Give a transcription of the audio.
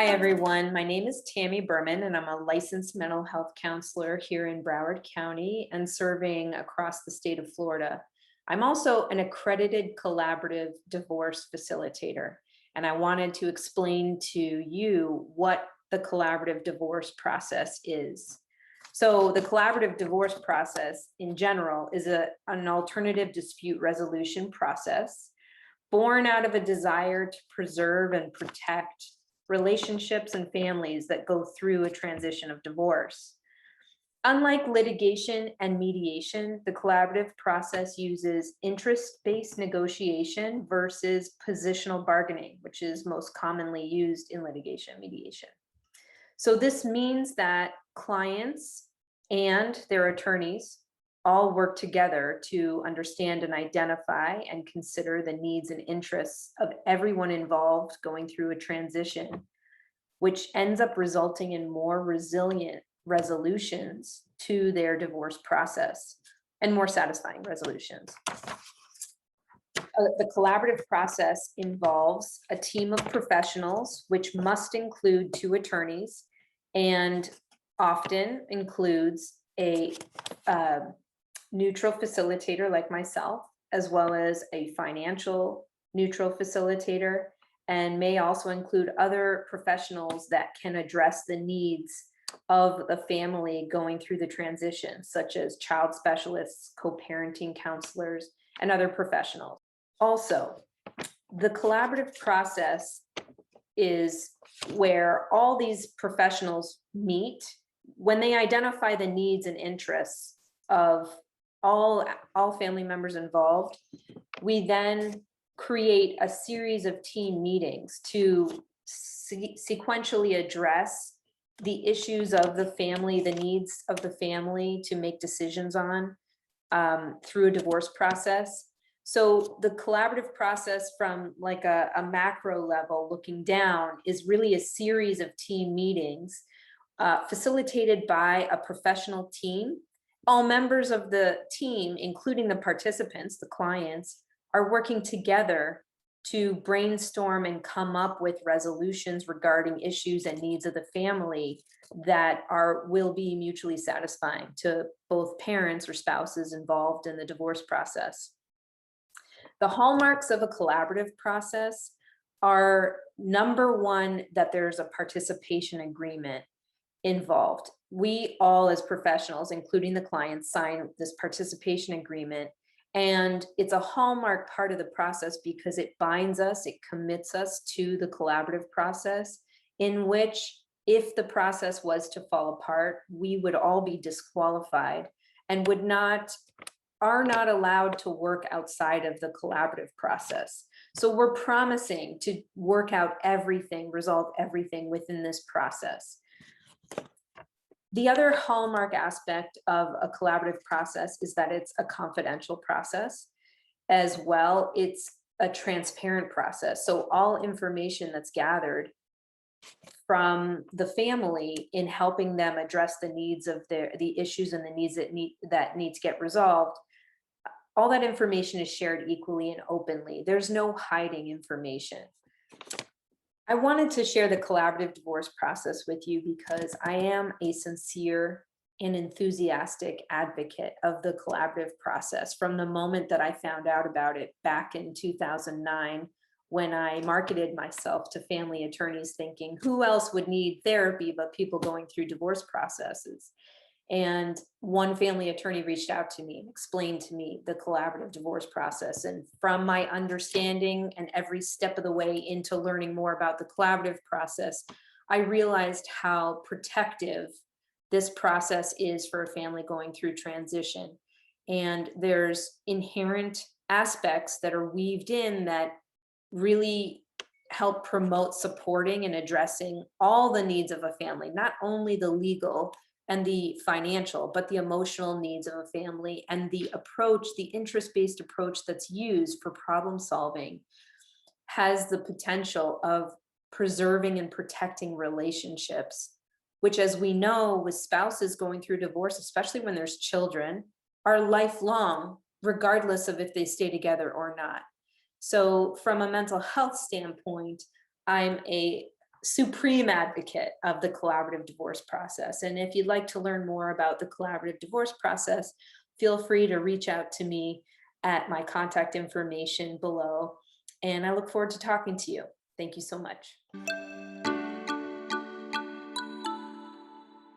Hi, everyone. My name is Tammy Berman, and I'm a licensed mental health counselor here in Broward County and serving across the state of Florida. I'm also an accredited collaborative divorce facilitator, and I wanted to explain to you what the collaborative divorce process is. So the collaborative divorce process in general is an alternative dispute resolution process born out of a desire to preserve and protect relationships and families that go through a transition of divorce. Unlike litigation and mediation, the collaborative process uses interest-based negotiation versus positional bargaining, which is most commonly used in litigation and mediation. So this means that clients and their attorneys all work together to understand and identify and consider the needs and interests of everyone involved going through a transition, which ends up resulting in more resilient resolutions to their divorce process and more satisfying resolutions. The collaborative process involves a team of professionals, which must include 2 attorneys and often includes a neutral facilitator like myself, as well as a financial neutral facilitator, and may also include other professionals that can address the needs of the family going through the transition, such as child specialists, co-parenting counselors, and other professionals. Also, the collaborative process is where all these professionals meet when they identify the needs and interests of all family members involved. We then create a series of team meetings to sequentially address the issues of the family, the needs of the family to make decisions on through a divorce process. So the collaborative process from like a macro level looking down is really a series of team meetings facilitated by a professional team. All members of the team, including the participants, the clients, are working together to brainstorm and come up with resolutions regarding issues and needs of the family that will be mutually satisfying to both parents or spouses involved in the divorce process. The hallmarks of a collaborative process are, number one, that there's a participation agreement involved. We all as professionals, including the clients, sign this participation agreement. And it's a hallmark part of the process because it binds us, it commits us to the collaborative process, in which if the process was to fall apart, we would all be disqualified and are not allowed to work outside of the collaborative process. So we're promising to work out everything, resolve everything within this process. The other hallmark aspect of a collaborative process is that it's a confidential process as well. It's a transparent process. So all information that's gathered from the family in helping them address the needs of the issues and the needs that need to get resolved, all that information is shared equally and openly. There's no hiding information. I wanted to share the collaborative divorce process with you because I am a sincere and enthusiastic advocate of the collaborative process from the moment that I found out about it back in 2009, when I marketed myself to family attorneys thinking, who else would need therapy but people going through divorce processes? And one family attorney reached out to me and explained to me the collaborative divorce process. And from my understanding and every step of the way into learning more about the collaborative process, I realized how protective this process is for a family going through transition. And there's inherent aspects that are weaved in that really help promote supporting and addressing all the needs of a family, not only the legal and the financial, but the emotional needs of a family, and the approach, the interest-based approach that's used for problem solving has the potential of preserving and protecting relationships, which, as we know, with spouses going through divorce, especially when there's children, are lifelong, regardless of if they stay together or not. So from a mental health standpoint, I'm a supreme advocate of the collaborative divorce process. And if you'd like to learn more about the collaborative divorce process, feel free to reach out to me at my contact information below. And I look forward to talking to you. Thank you so much.